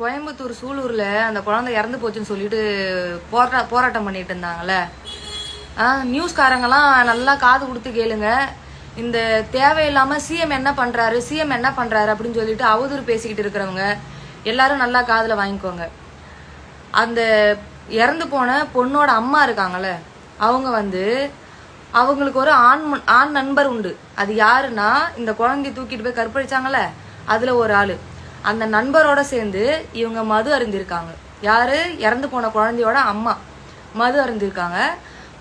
கோயம்புத்தூர் சூலூர்ல அந்த குழந்தை இறந்து போச்சுன்னு சொல்லிட்டு போராட்டம் பண்ணிட்டு இருந்தாங்கல்ல. நியூஸ்காரங்கெல்லாம் நல்லா காது கொடுத்து கேளுங்க. இந்த தேவையில்லாம சிஎம் என்ன பண்றாரு அப்படின்னு சொல்லிட்டு அவதூறு பேசிக்கிட்டு இருக்கிறவங்க எல்லாரும் நல்லா காதுல வாங்கிக்கோங்க. அந்த இறந்து போன பொண்ணோட அம்மா இருக்காங்கல்ல, அவங்க அவங்களுக்கு ஒரு ஆண் நண்பர் உண்டு. அது யாருன்னா, இந்த குழந்தைய தூக்கிட்டு போய் கற்பழிச்சாங்கல்ல, அதுல ஒரு ஆளு. அந்த நண்பரோட சேர்ந்து இவங்க மது அருந்திருக்காங்க. யாரு? இறந்து போன குழந்தையோட அம்மா மது அருந்திருக்காங்க.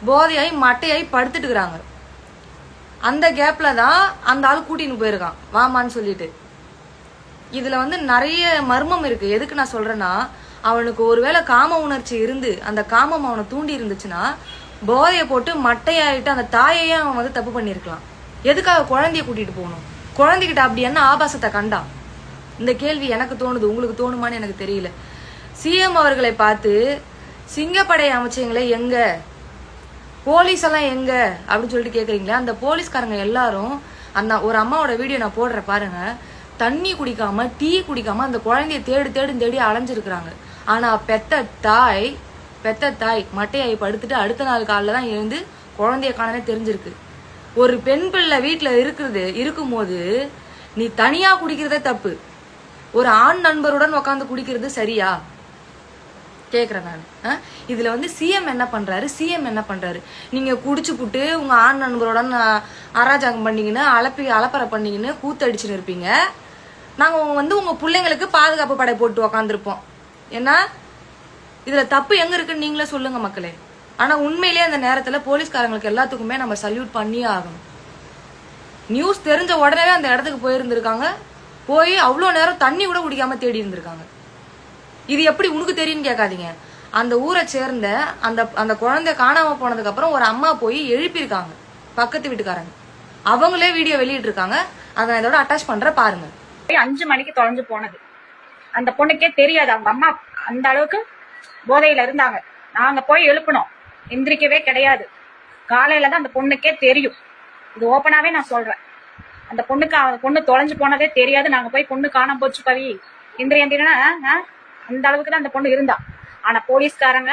போதையாய் மட்டையாய் படுத்துட்டு இருக்கிறாங்க. அந்த கேப்ல தான் அந்த ஆள் கூட்டின்னு போயிருக்கான் வாமான்னு சொல்லிட்டு. இதுல நிறைய மர்மம் இருக்கு. எதுக்கு நான் சொல்றேன்னா, அவனுக்கு ஒருவேளை காம உணர்ச்சி இருந்து அந்த காமம் அவனை தூண்டி இருந்துச்சுன்னா போதையை போட்டு மட்டையாயிட்டு அந்த தாயையே அவன் தப்பு பண்ணிருக்கலாம். எதுக்காக குழந்தைய கூட்டிட்டு போகணும்? குழந்தைகிட்ட அப்படி என்ன ஆபாசத்தை கண்டான்? இந்த கேள்வி எனக்கு தோணுது. உங்களுக்கு தோணுமான்னு எனக்கு தெரியல. சிஎம் அவர்களை பார்த்து சிங்கப்படை அமைச்சங்களே எங்க, போலீஸ் எல்லாம் எங்க அப்படின்னு சொல்லிட்டு கேக்குறீங்களா? அந்த போலீஸ்காரங்க எல்லாரும் அந்த ஒரு அம்மாவோட வீடியோ நான் போடுற பாருங்க, தண்ணி குடிக்காம டீ குடிக்காம அந்த குழந்தைய தேடி அலைஞ்சிருக்கிறாங்க. ஆனா பெத்த தாய் மட்டையாய் படுத்துட்டு அடுத்த நாள் காலைல தான் எழுந்து குழந்தைய காணனே தெரிஞ்சிருக்கு. ஒரு பெண் பிள்ளை வீட்டுல இருக்கும்போது நீ தனியா குடிக்கிறதே தப்பு. ஒரு ஆண் நண்பருடன் உட்காந்து குடிக்கிறது சரியா கேக்குறேன் நான். இதுல சிஎம் என்ன பண்றாரு? நீங்க குடிச்சு புட்டு உங்க ஆண் நண்பருடன் அராஜகம் பண்ணீங்கன்னு அலப்பறை பண்ணீங்கன்னு கூத்தடிச்சுன்னு இருப்பீங்க. நாங்க உங்க பிள்ளைங்களுக்கு பாதுகாப்பு படை போட்டு உக்காந்துருப்போம். ஏன்னா இதுல தப்பு எங்க இருக்குன்னு நீங்களே சொல்லுங்க மக்களே. ஆனா உண்மையிலேயே அந்த நேரத்துல போலீஸ்காரங்களுக்கு எல்லாத்துக்குமே நம்ம சல்யூட் பண்ணியே ஆகணும். நியூஸ் தெரிஞ்ச உடனே அந்த இடத்துக்கு போயிருந்திருக்காங்க. போய் அவ்வளவு நேரம் தண்ணி கூட குடிக்காம தேடி இருந்திருக்காங்க. இது எப்படி உனக்கு தெரியும்னு கேட்காதீங்க. அந்த ஊரை சேர்ந்த அந்த குழந்தை காணாம போனதுக்கு அப்புறம் ஒரு அம்மா போய் எழுப்பியிருக்காங்க பக்கத்து வீட்டுக்காரங்க. அவங்களே வீடியோ வெளியிட்டு இருக்காங்க. அதை இதோட அட்டாச் பண்ற பாருங்க. 5 மணிக்கு தொலைஞ்சு போனது. அந்த பொண்ணுக்கே தெரியாது. அவங்க அம்மா அந்த அளவுக்கு போதையில இருந்தாங்க. நாங்க போய் எழுப்பணும், எந்திரிக்கவே கிடையாது. காலையில தான் அந்த பொண்ணுக்கே தெரியும். இது ஓப்பனாவே நான் சொல்றேன். அந்த பொண்ணு தொலைஞ்சு போனதே தெரியாது. நாங்க போய் பொண்ணு காணாம போச்சு கவி எந்திரினா அந்த அளவுக்கு தான் அந்த பொண்ணு இருந்தா. ஆனா போலீஸ்காரங்க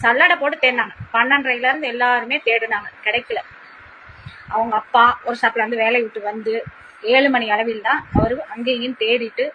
சல்லடை போட்டு தேடினாங்க. 12:30 இருந்து எல்லாருமே தேடினாங்க, கிடைக்கல. அவங்க அப்பா ஒரு ஷாப்ல வேலையை விட்டு 7 மணி அளவில் தான் அவரு அங்கேயும் தேடிட்டு